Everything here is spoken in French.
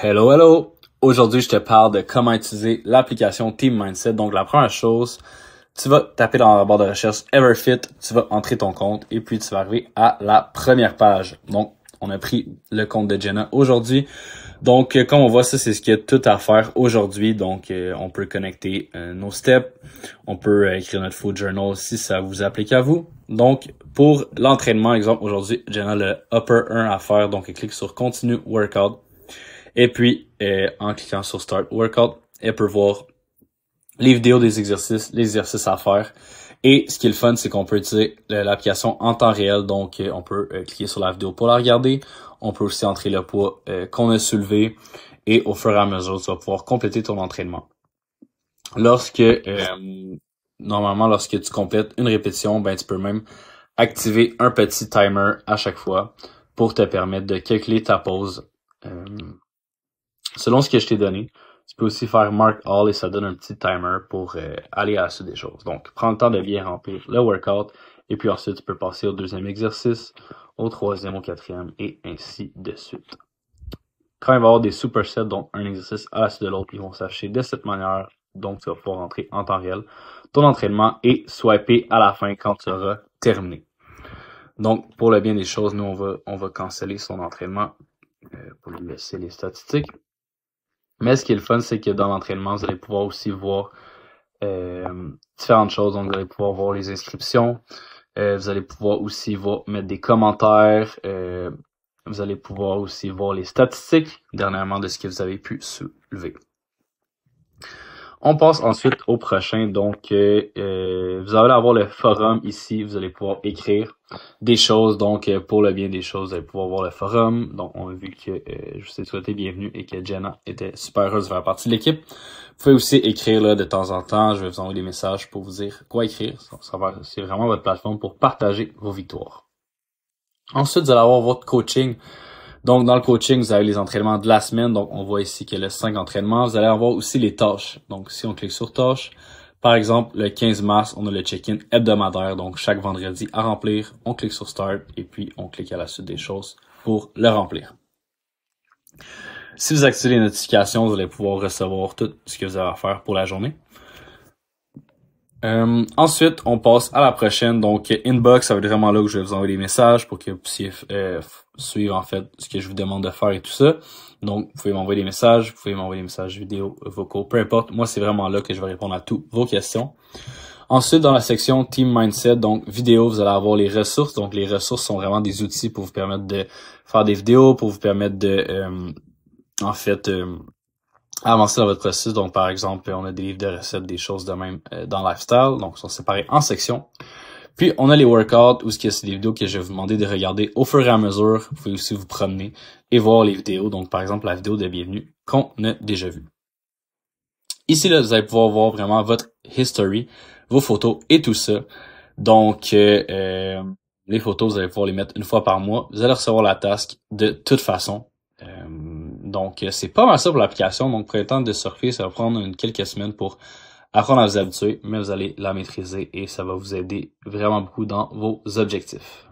Hello, hello! Aujourd'hui, je te parle de comment utiliser l'application Team Mindset. Donc, la première chose, tu vas taper dans la barre de recherche Everfit, tu vas entrer ton compte et puis tu vas arriver à la première page. Donc, on a pris le compte de Jenna aujourd'hui. Donc, comme on voit, ça, c'est ce qu'il y a tout à faire aujourd'hui. Donc, on peut connecter nos steps. On peut écrire notre food journal si ça vous applique à vous. Donc, pour l'entraînement, exemple, aujourd'hui, Jenna a le upper 1 à faire. Donc, elle clique sur Continue Workout. Et puis, en cliquant sur Start Workout, elle peut voir les vidéos des exercices, les exercices à faire. Et ce qui est le fun, c'est qu'on peut utiliser l'application en temps réel. Donc, on peut cliquer sur la vidéo pour la regarder. On peut aussi entrer le poids qu'on a soulevé. Et au fur et à mesure, tu vas pouvoir compléter ton entraînement. Normalement, lorsque tu complètes une répétition, ben tu peux même activer un petit timer à chaque fois pour te permettre de calculer ta pause. Selon ce que je t'ai donné, tu peux aussi faire Mark All et ça donne un petit timer pour aller à la suite des choses. Donc, prends le temps de bien remplir le workout et puis ensuite, tu peux passer au deuxième exercice, au troisième, au quatrième et ainsi de suite. Quand il va y avoir des supersets, donc un exercice à la suite de l'autre, ils vont s'afficher de cette manière. Donc, tu vas pouvoir rentrer en temps réel ton entraînement et swiper à la fin quand tu auras terminé. Donc, pour le bien des choses, nous, on va canceller son entraînement pour lui laisser les statistiques. Mais ce qui est le fun, c'est que dans l'entraînement, vous allez pouvoir aussi voir différentes choses. Donc, vous allez pouvoir voir les inscriptions. Vous allez pouvoir aussi mettre des commentaires. Vous allez pouvoir aussi voir les statistiques dernièrement de ce que vous avez pu soulever. On passe ensuite au prochain. Donc, vous allez avoir le forum ici. Vous allez pouvoir écrire des choses. Donc, pour le bien des choses, vous allez pouvoir voir le forum. Donc, on a vu que je vous ai souhaité bienvenue et que Jenna était super heureuse de faire partie de l'équipe. Vous pouvez aussi écrire là de temps en temps. Je vais vous envoyer des messages pour vous dire quoi écrire. C'est vraiment votre plateforme pour partager vos victoires. Ensuite, vous allez avoir votre coaching. Donc, dans le coaching, vous avez les entraînements de la semaine. Donc, on voit ici qu'il y a les 5 entraînements. Vous allez avoir aussi les tâches. Donc, si on clique sur tâches, par exemple, le 15 mars, on a le check-in hebdomadaire. Donc, chaque vendredi à remplir. On clique sur Start et puis on clique à la suite des choses pour le remplir. Si vous activez les notifications, vous allez pouvoir recevoir tout ce que vous avez à faire pour la journée. Ensuite, on passe à la prochaine. Donc, inbox, ça va être vraiment là que je vais vous envoyer des messages pour que vous puissiez suivre en fait ce que je vous demande de faire et tout ça. Donc, vous pouvez m'envoyer des messages, vous pouvez m'envoyer des messages vidéo, vocaux, peu importe. Moi, c'est vraiment là que je vais répondre à toutes vos questions. Ensuite, dans la section Team Mindset, donc vidéo, vous allez avoir les ressources. Donc, les ressources sont vraiment des outils pour vous permettre de faire des vidéos, pour vous permettre de, avancer dans votre processus. Donc, par exemple, on a des livres de recettes, des choses de même dans Lifestyle. Donc, ils sont séparés en sections. Puis, on a les workouts où c'est des vidéos que je vais vous demander de regarder au fur et à mesure. Vous pouvez aussi vous promener et voir les vidéos. Donc, par exemple, la vidéo de bienvenue qu'on a déjà vue. Ici, là, vous allez pouvoir voir vraiment votre history, vos photos et tout ça. Donc, les photos, vous allez pouvoir les mettre une fois par mois. Vous allez recevoir la task de toute façon. Donc, c'est pas mal ça pour l'application. Donc, prenez le temps de surfer. Ça va prendre quelques semaines pour apprendre à vous habituer, mais vous allez la maîtriser et ça va vous aider vraiment beaucoup dans vos objectifs.